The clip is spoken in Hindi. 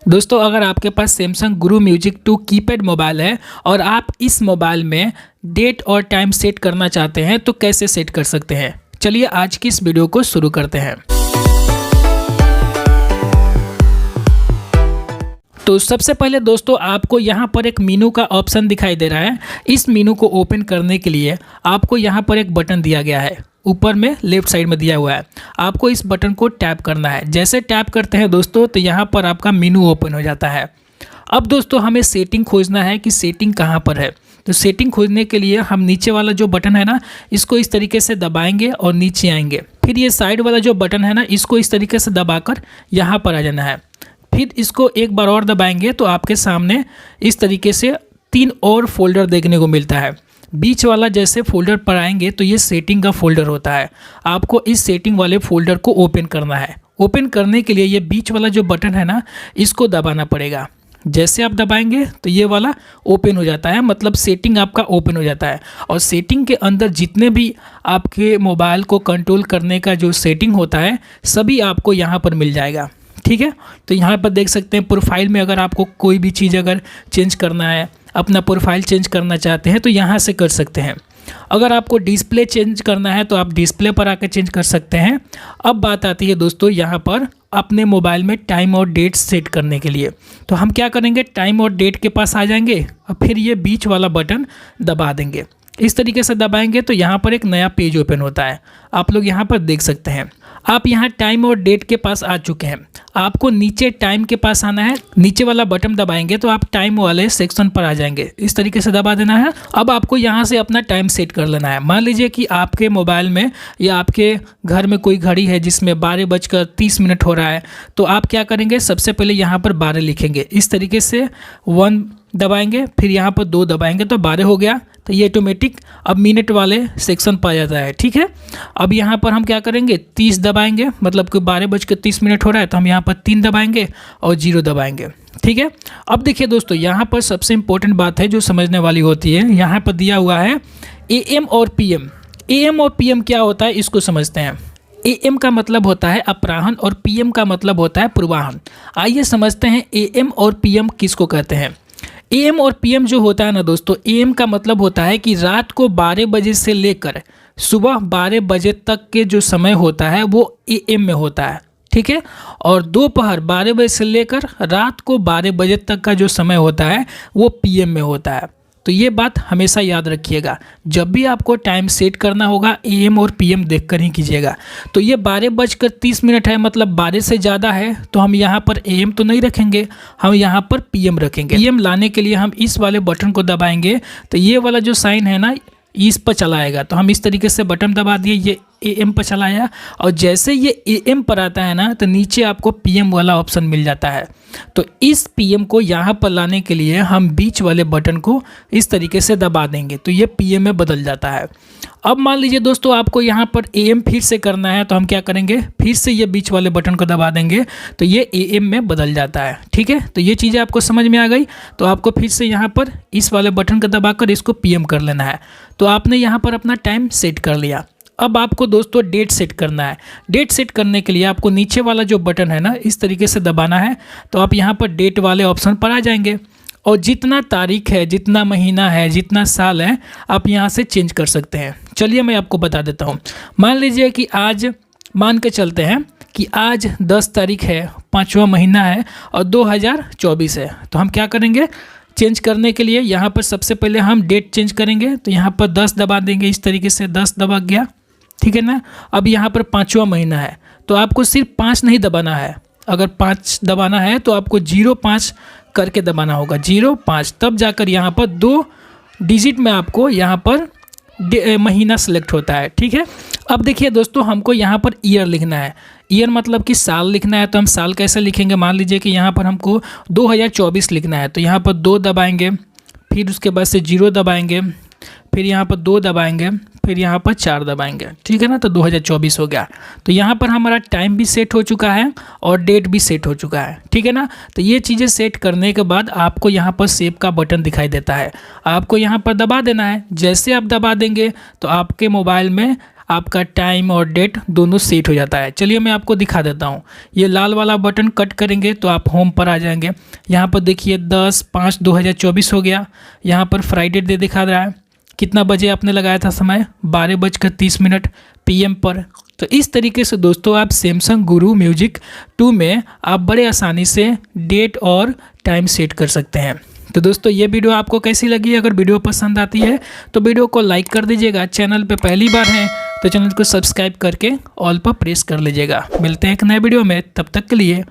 दोस्तों अगर आपके पास सैमसंग गुरु म्यूजिक 2 कीपैड मोबाइल है और आप इस मोबाइल में डेट और टाइम सेट करना चाहते हैं तो कैसे सेट कर सकते हैं, चलिए आज की इस वीडियो को शुरू करते हैं। तो सबसे पहले दोस्तों आपको यहाँ पर एक मीनू का ऑप्शन दिखाई दे रहा है। इस मीनू को ओपन करने के लिए आपको यहाँ पर एक बटन दिया गया है, ऊपर में लेफ्ट साइड में दिया हुआ है। आपको इस बटन को टैप करना है। जैसे टैप करते हैं दोस्तों तो यहाँ पर आपका मीनू ओपन हो जाता है। अब दोस्तों हमें सेटिंग खोजना है कि सेटिंग कहाँ पर है। तो सेटिंग खोजने के लिए हम नीचे वाला जो बटन है ना, इसको इस तरीके से दबाएंगे और नीचे आएंगे। फिर ये साइड वाला जो बटन है ना, इसको इस तरीके से दबाकर यहाँ पर आ जाना है। फिर इसको एक बार और दबाएंगे तो आपके सामने इस तरीके से 3 और फोल्डर देखने को मिलता है। बीच वाला जैसे फोल्डर पर आएंगे तो ये सेटिंग का फोल्डर होता है। आपको इस सेटिंग वाले फोल्डर को ओपन करना है। ओपन करने के लिए ये बीच वाला जो बटन है ना, इसको दबाना पड़ेगा। जैसे आप दबाएंगे तो ये वाला ओपन हो जाता है, मतलब सेटिंग आपका ओपन हो जाता है। और सेटिंग के अंदर जितने भी आपके मोबाइल को कंट्रोल करने का जो सेटिंग होता है सभी आपको यहाँ पर मिल जाएगा। ठीक है, तो यहाँ पर देख सकते हैं प्रोफाइल में अगर आपको कोई भी चीज़ अगर चेंज करना है, अपना प्रोफाइल चेंज करना चाहते हैं तो यहाँ से कर सकते हैं। अगर आपको डिस्प्ले चेंज करना है तो आप डिस्प्ले पर आकर चेंज कर सकते हैं। अब बात आती है दोस्तों यहाँ पर अपने मोबाइल में टाइम और डेट सेट करने के लिए। तो हम क्या करेंगे, टाइम और डेट के पास आ जाएंगे और फिर ये बीच वाला बटन दबा देंगे। इस तरीके से दबाएंगे तो यहाँ पर एक नया पेज ओपन होता है। आप लोग यहाँ पर देख सकते हैं। आप यहाँ टाइम और डेट के पास आ चुके हैं। आपको नीचे टाइम के पास आना है। नीचे वाला बटन दबाएंगे तो आप टाइम वाले सेक्शन पर आ जाएंगे। इस तरीके से दबा देना है। अब आपको यहाँ से अपना टाइम सेट कर लेना है। मान लीजिए कि आपके मोबाइल में या आपके घर में कोई घड़ी है जिसमें 12:30 हो रहा है, तो आप क्या करेंगे, सबसे पहले यहाँ पर 12 लिखेंगे। इस तरीके से 1 दबाएंगे, फिर यहाँ पर 2 दबाएंगे तो 12 हो गया। तो ये ऑटोमेटिक अब मिनट वाले सेक्शन पर आ जाता है। ठीक है, अब यहाँ पर हम क्या करेंगे, 30 दबाएंगे, मतलब कि 12:30 हो रहा है तो हम यहाँ पर 3 दबाएंगे और 0 दबाएंगे। ठीक है, अब देखिए दोस्तों यहाँ पर सबसे इम्पोर्टेंट बात है जो समझने वाली होती है। यहाँ पर दिया हुआ है AM और PM। AM और PM क्या होता है इसको समझते हैं। AM का मतलब होता है अपराह्न और PM का मतलब होता है पूर्वाह्न। आइए समझते हैं AM और PM किसको कहते हैं। AM और PM जो होता है ना दोस्तों, AM का मतलब होता है कि रात को 12 बजे से लेकर सुबह 12 बजे तक के जो समय होता है वो AM में होता है। ठीक है, और दोपहर 12 बजे से लेकर रात को 12 बजे तक का जो समय होता है वो PM में होता है। तो ये बात हमेशा याद रखिएगा। जब भी आपको टाइम सेट करना होगा AM और PM देखकर ही कीजिएगा। तो ये 12:30 है, मतलब 12 से ज़्यादा है तो हम यहाँ पर AM तो नहीं रखेंगे, हम यहाँ पर PM रखेंगे। PM लाने के लिए हम इस वाले बटन को दबाएंगे तो ये वाला जो साइन है ना, इस पर चला आएगा। तो हम इस तरीके से बटन दबा दिए, ये AM पर चला आया। और जैसे ये AM पर आता है ना तो नीचे आपको PM वाला ऑप्शन मिल जाता है। तो इस PM को यहाँ पर लाने के लिए हम बीच वाले बटन को इस तरीके से दबा देंगे तो ये PM में बदल जाता है। अब मान लीजिए दोस्तों आपको यहाँ पर AM फिर से करना है तो हम क्या करेंगे, फिर से ये बीच वाले बटन को दबा देंगे तो ये AM में बदल जाता है। ठीक है, तो ये चीज़ें आपको समझ में आ गई। तो आपको फिर से यहाँ पर इस वाले बटन को दबाकर इसको PM कर लेना है। तो आपने यहाँ पर अपना टाइम सेट कर लिया। अब आपको दोस्तों डेट सेट करना है। डेट सेट करने के लिए आपको नीचे वाला जो बटन है ना, इस तरीके से दबाना है। तो आप यहाँ पर डेट वाले ऑप्शन पर आ जाएंगे और जितना तारीख है, जितना महीना है, जितना साल है, आप यहाँ से चेंज कर सकते हैं। चलिए मैं आपको बता देता हूँ। मान लीजिए कि आज मान के चलते हैं कि आज 10 तारीख है, 5वां महीना है और 2024 है। तो हम क्या करेंगे, चेंज करने के लिए यहाँ पर सबसे पहले हम डेट चेंज करेंगे। तो यहाँ पर 10 दबा देंगे, इस तरीके से 10 दबा गया। ठीक है ना, अब यहाँ पर 5वां महीना है तो आपको सिर्फ 5 नहीं दबाना है। अगर 5 दबाना है तो आपको 05 करके दबाना होगा, 05, तब जाकर यहाँ पर 2 डिजिट में आपको यहाँ पर महीना सेलेक्ट होता है। ठीक है, अब देखिए दोस्तों हमको यहाँ पर ईयर लिखना है। ईयर मतलब कि साल लिखना है। तो हम साल कैसे लिखेंगे, मान लीजिए कि यहाँ पर हमको 2024 लिखना है तो यहाँ पर 2 दबाएंगे, फिर उसके बाद से 0 दबाएंगे, फिर यहाँ पर 2 दबाएंगे, फिर यहाँ पर 4 दबाएंगे। ठीक है ना, तो 2024 हो गया। तो यहाँ पर हमारा टाइम भी सेट हो चुका है और डेट भी सेट हो चुका है। ठीक है ना, तो ये चीज़ें सेट करने के बाद आपको यहाँ पर सेव का बटन दिखाई देता है, आपको यहाँ पर दबा देना है। जैसे आप दबा देंगे तो आपके मोबाइल में आपका टाइम और डेट दोनों सेट हो जाता है। चलिए मैं आपको दिखा देता हूँ। ये लाल वाला बटन कट करेंगे तो आप होम पर आ जाएंगे। यहाँ पर देखिए 10/5/2024 हो गया। यहाँ पर फ्राइडे डे दिखा रहा है। कितना बजे आपने लगाया था समय, 12:30 PM पर। तो इस तरीके से दोस्तों आप सैमसंग गुरु म्यूजिक 2 में आप बड़े आसानी से डेट और टाइम सेट कर सकते हैं। तो दोस्तों ये वीडियो आपको कैसी लगी? अगर वीडियो पसंद आती है तो वीडियो को लाइक कर दीजिएगा। चैनल पे पहली बार हैं तो चैनल को सब्सक्राइब करके ऑल पर प्रेस कर लीजिएगा। मिलते हैं एक नए वीडियो में, तब तक के लिए